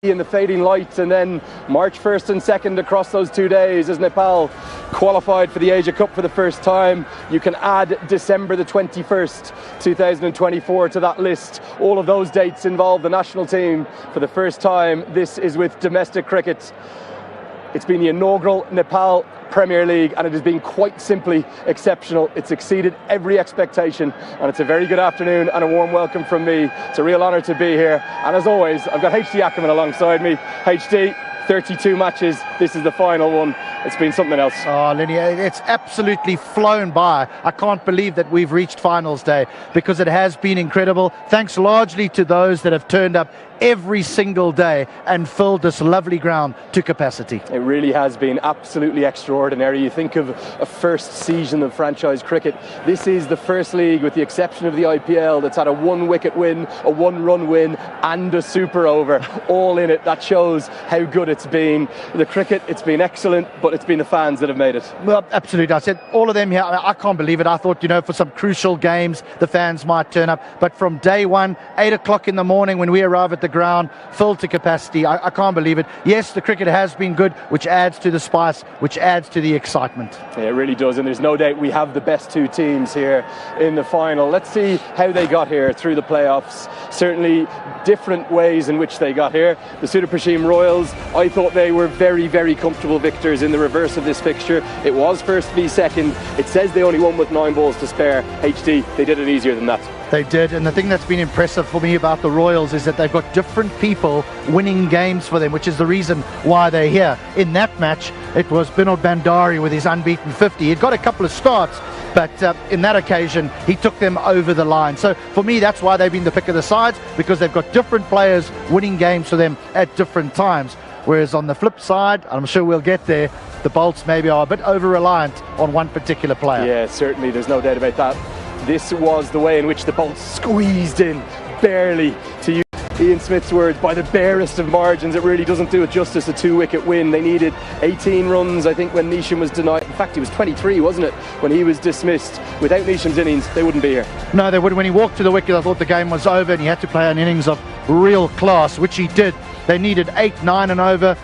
in the fading lights, and then March 1st and 2nd across those 2 days as Nepal qualified for the Asia Cup for the first time. You can add December the 21st, 2024 to that list. All of those dates involve the national team for the first time. This is with domestic cricket. It's been the inaugural Nepal Premier League, and it has been quite simply exceptional. It's exceeded every expectation, and it's a very good afternoon and a warm welcome from me. It's a real honour to be here, and as always, I've got HD Ackerman alongside me. HD, 32 matches, this is the final one. It's been something else. Oh, Lenny, it's absolutely flown by. I can't believe that we've reached finals day, because it has been incredible. Thanks largely to those that have turned up every single day and filled this lovely ground to capacity. It really has been absolutely extraordinary. You think of a first season of franchise cricket. This is the first league, with the exception of the IPL, that's had a one-wicket win, a one-run win, and a super over all in it. That shows how good it's been. The cricket, it's been excellent, but it's been the fans that have made it. Well, absolutely. I said all of them here. I can't believe it. I thought, for some crucial games, the fans might turn up. But from day one, 8 o'clock in the morning when we arrive at the ground, filled to capacity. I can't believe it. Yes, the cricket has been good, which adds to the spice, which adds to the excitement. Yeah, it really does, and there's no doubt we have the best two teams here in the final. Let's see how they got here through the playoffs. Certainly different ways in which they got here. The Sudurpachim Royals, I thought they were very, very comfortable victors in the reverse of this fixture. It was first v second. It says they only won with 9 balls to spare. HD, they did it easier than that. They did, and the thing that's been impressive for me about the Royals is that they've got different people winning games for them, which is the reason why they're here. In that match, it was Binod Bandari with his unbeaten 50. He'd got a couple of starts, but in that occasion, he took them over the line. So for me, that's why they've been the pick of the sides, because they've got different players winning games for them at different times. Whereas on the flip side, I'm sure we'll get there, the Bolts maybe are a bit over-reliant on one particular player. Yeah, certainly, there's no doubt about that. This was the way in which the Bolts squeezed in, barely, to use Ian Smith's words, by the barest of margins. It really doesn't do it justice, a 2-wicket win. They needed 18 runs, I think, when Neesham was denied. In fact, he was 23, wasn't it, when he was dismissed. Without Neesham's innings, they wouldn't be here. No, they wouldn't. When he walked to the wicket, I thought the game was over, and he had to play an innings of real class, which he did. They needed 8, 9 and over.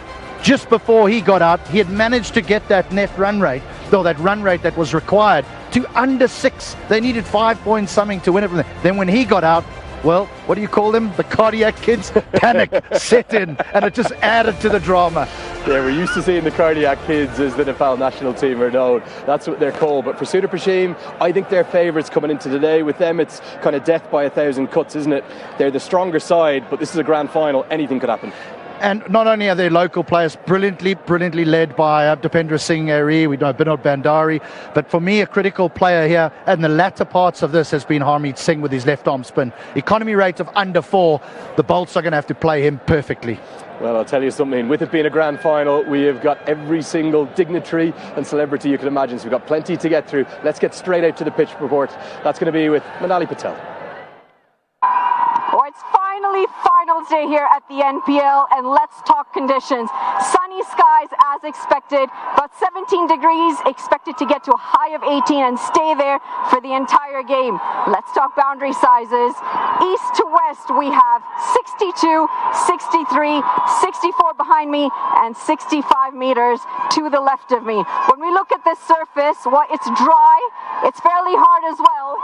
Just before he got out, he had managed to get that net run rate, though that run rate that was required, to under 6. They needed 5 points something to win it from there. Then when he got out, well, what do you call them? The cardiac kids? Panic set in, and it just added to the drama. Yeah, we're used to seeing the cardiac kids as the Nepal national team are known. That's what they're called. But for Sudurpachim, I think they're favourites coming into today. With them, it's kind of death by 1,000 cuts, isn't it? They're the stronger side, but this is a grand final. Anything could happen. And not only are their local players brilliantly led by Dipendra Singh Airi, we know Binod Bandari, but for me a critical player here in the latter parts of this has been Harmeet Singh with his left arm spin. Economy rate of under 4, the Bolts are going to have to play him perfectly. Well, I'll tell you something, with it being a grand final, we have got every single dignitary and celebrity you can imagine, so we've got plenty to get through. Let's get straight out to the pitch report. That's going to be with Manali Patel. Well, it's finally finals day here at the NPL, and let's talk conditions. Sunny skies as expected, about 17 degrees, expected to get to a high of 18 and stay there for the entire game. Let's talk boundary sizes. East to west, we have 62, 63, 64 behind me, and 65 meters to the left of me. When we look at this surface, well, it's dry, it's fairly hard as well.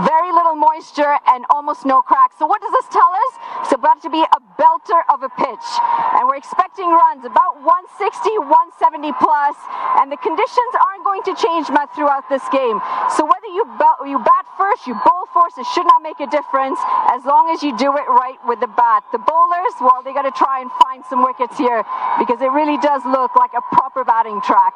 Very little moisture and almost no cracks. So what does this tell us? It's about to be a belter of a pitch. And we're expecting runs about 160, 170 plus. And the conditions aren't going to change much throughout this game. So whether you bat first, you bowl first, it should not make a difference as long as you do it right with the bat. The bowlers, well, they got to try and find some wickets here because it really does look like a proper batting track.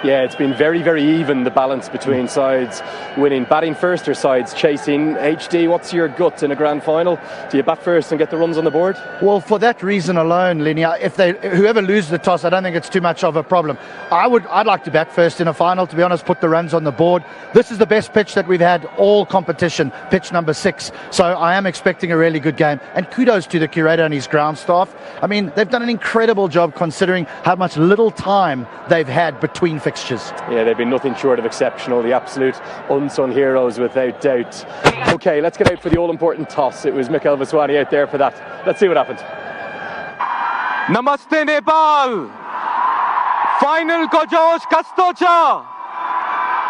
Yeah, it's been very, very even, the balance between sides winning. Batting first or sides chasing. HD, what's your gut in a grand final? Do you bat first and get the runs on the board? Well, for that reason alone, Lenny, whoever loses the toss, I don't think it's too much of a problem. I'd like to bat first in a final, to be honest, put the runs on the board. This is the best pitch that we've had all competition, pitch number 6. So I am expecting a really good game. And kudos to the curator and his ground staff. I mean, they've done an incredible job considering how much little time they've had between fixtures. Yeah, they've been nothing short of exceptional, the absolute unsung heroes without doubt. Okay, let's get out for the all-important toss. It was Mikhail Vaswani out there for that. Let's see what happened. Namaste Nepal! Final ko josh kasto cha!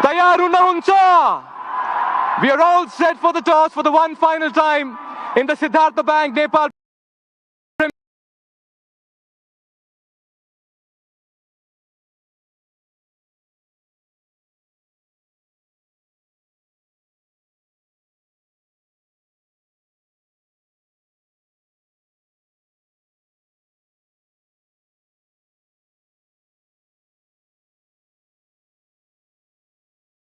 Tayar huna huncha! We are all set for the toss for the one final time in the Siddhartha Bank, Nepal.